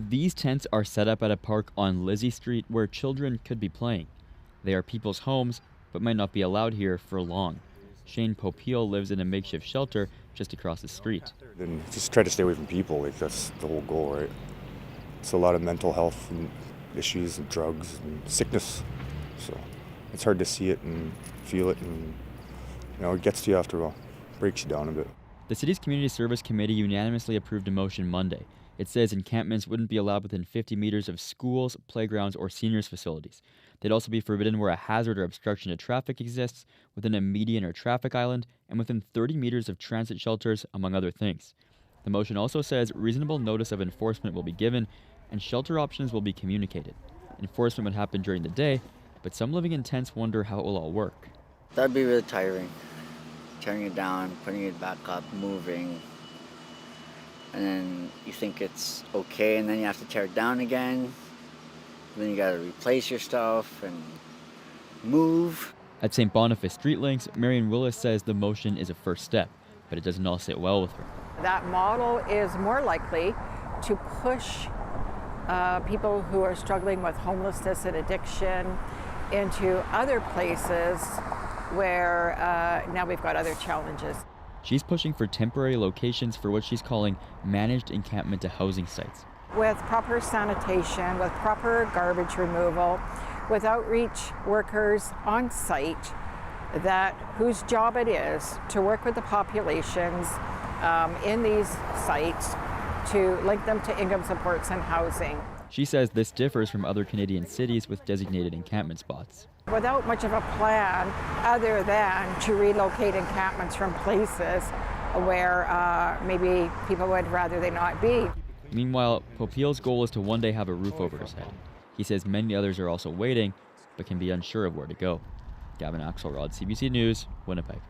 These tents are set up at a park on Lizzie Street where children could be playing. They are people's homes, but might not be allowed here for long. Shane Popiel lives in a makeshift shelter just across the street. Then just try to stay away from people. Like that's the whole goal, right? It's a lot of mental health and issues and drugs and sickness. So it's hard to see it and feel it, and it gets to you after a while, breaks you down a bit. The city's community service committee unanimously approved a motion Monday. It says encampments wouldn't be allowed within 50 meters of schools, playgrounds, or seniors' facilities. They'd also be forbidden where a hazard or obstruction to traffic exists, within a median or traffic island, and within 30 meters of transit shelters, among other things. The motion also says reasonable notice of enforcement will be given, and shelter options will be communicated. Enforcement would happen during the day, but some living in tents wonder how it will all work. That'd be really tiring. Tearing it down, putting it back up, moving. And then you think it's okay, and then you have to tear it down again. Then you gotta replace your stuff and move. At St. Boniface Street Links, Marion Willis says the motion is a first step, but it doesn't all sit well with her. That model is more likely to push people who are struggling with homelessness and addiction into other places where now we've got other challenges. She's pushing for temporary locations for what she's calling managed encampment to housing sites. With proper sanitation, with proper garbage removal, with outreach workers on site whose job it is to work with the populations in these sites to link them to income supports and housing. She says this differs from other Canadian cities with designated encampment spots. Without much of a plan other than to relocate encampments from places where maybe people would rather they not be. Meanwhile, Popiel's goal is to one day have a roof over his head. He says many others are also waiting, but can be unsure of where to go. Gavin Axelrod, CBC News, Winnipeg.